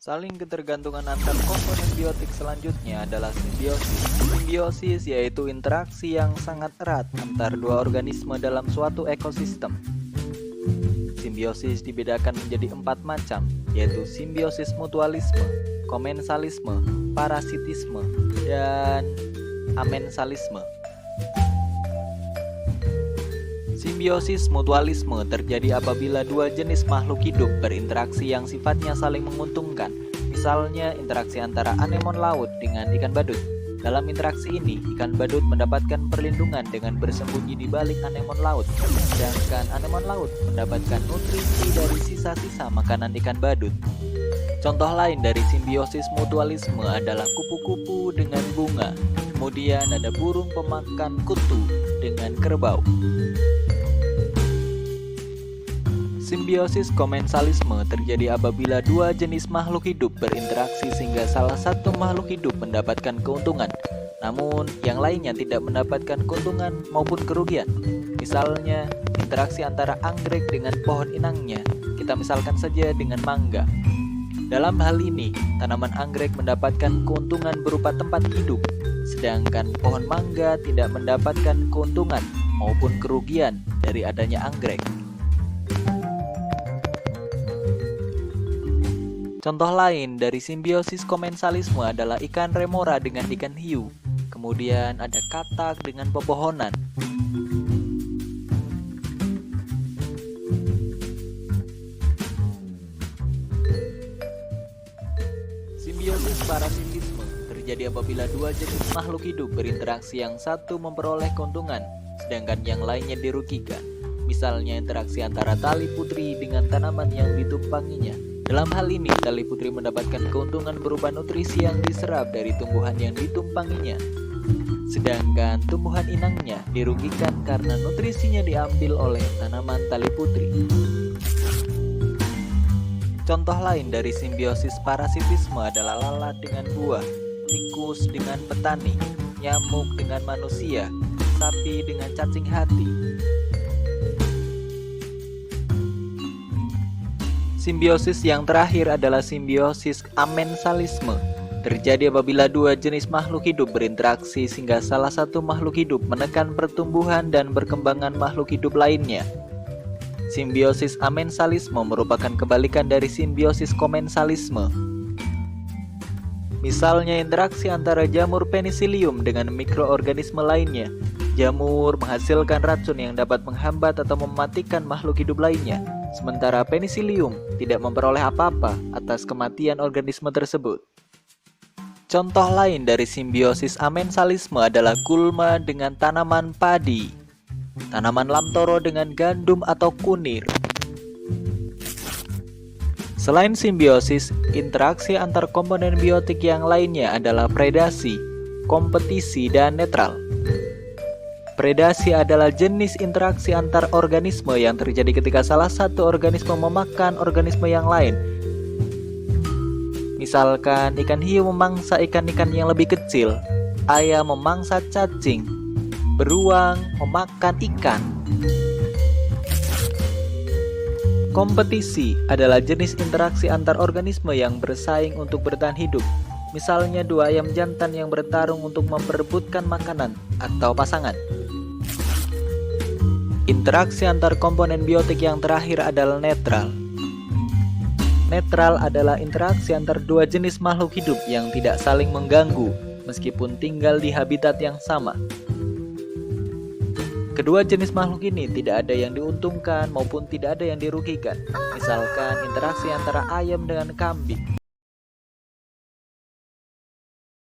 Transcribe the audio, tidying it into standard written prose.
Saling ketergantungan antar komponen biotik selanjutnya adalah simbiosis. Simbiosis yaitu interaksi yang sangat erat antar dua organisme dalam suatu ekosistem. Simbiosis dibedakan menjadi 4 macam, yaitu simbiosis mutualisme, komensalisme, parasitisme, dan amensalisme. Simbiosis mutualisme terjadi apabila dua jenis makhluk hidup berinteraksi yang sifatnya saling menguntungkan. Misalnya interaksi antara anemon laut dengan ikan badut. Dalam interaksi ini, ikan badut mendapatkan perlindungan dengan bersembunyi di balik anemon laut, sedangkan anemon laut mendapatkan nutrisi dari sisa-sisa makanan ikan badut. Contoh lain dari simbiosis mutualisme adalah kupu-kupu dengan bunga. Kemudian ada burung pemakan kutu dengan kerbau. Simbiosis komensalisme terjadi apabila dua jenis makhluk hidup berinteraksi sehingga salah satu makhluk hidup mendapatkan keuntungan, namun yang lainnya tidak mendapatkan keuntungan maupun kerugian. Misalnya, interaksi antara anggrek dengan pohon inangnya, kita misalkan saja dengan mangga. Dalam hal ini, tanaman anggrek mendapatkan keuntungan berupa tempat hidup, sedangkan pohon mangga tidak mendapatkan keuntungan maupun kerugian dari adanya anggrek. Contoh lain dari simbiosis komensalisme adalah ikan remora dengan ikan hiu. Kemudian ada katak dengan pepohonan. Simbiosis parasitisme terjadi apabila dua jenis makhluk hidup berinteraksi, yang satu memperoleh keuntungan, sedangkan yang lainnya dirugikan. Misalnya interaksi antara tali putri dengan tanaman yang ditumpanginya. Dalam hal ini, tali putri mendapatkan keuntungan berupa nutrisi yang diserap dari tumbuhan yang ditumpanginya. Sedangkan tumbuhan inangnya dirugikan karena nutrisinya diambil oleh tanaman tali putri. Contoh lain dari simbiosis parasitisme adalah lalat dengan buah, tikus dengan petani, nyamuk dengan manusia, sapi dengan cacing hati. Simbiosis yang terakhir adalah simbiosis amensalisme. Terjadi apabila dua jenis makhluk hidup berinteraksi sehingga salah satu makhluk hidup menekan pertumbuhan dan perkembangan makhluk hidup lainnya. Simbiosis amensalisme merupakan kebalikan dari simbiosis komensalisme. Misalnya interaksi antara jamur penicillium dengan mikroorganisme lainnya. Jamur menghasilkan racun yang dapat menghambat atau mematikan makhluk hidup lainnya, sementara penicillium tidak memperoleh apa-apa atas kematian organisme tersebut. Contoh lain dari simbiosis amensalisme adalah gulma dengan tanaman padi, tanaman lamtoro dengan gandum atau kunir. Selain simbiosis, interaksi antar komponen biotik yang lainnya adalah predasi, kompetisi, dan netral. Predasi adalah jenis interaksi antar organisme yang terjadi ketika salah satu organisme memakan organisme yang lain. Misalkan ikan hiu memangsa ikan-ikan yang lebih kecil, ayam memangsa cacing, beruang memakan ikan. Kompetisi adalah jenis interaksi antar organisme yang bersaing untuk bertahan hidup. Misalnya dua ayam jantan yang bertarung untuk memperebutkan makanan atau pasangan. Interaksi antar komponen biotik yang terakhir adalah netral. Netral adalah interaksi antar dua jenis makhluk hidup yang tidak saling mengganggu meskipun tinggal di habitat yang sama. Kedua jenis makhluk ini tidak ada yang diuntungkan maupun tidak ada yang dirugikan. Misalkan interaksi antara ayam dengan kambing.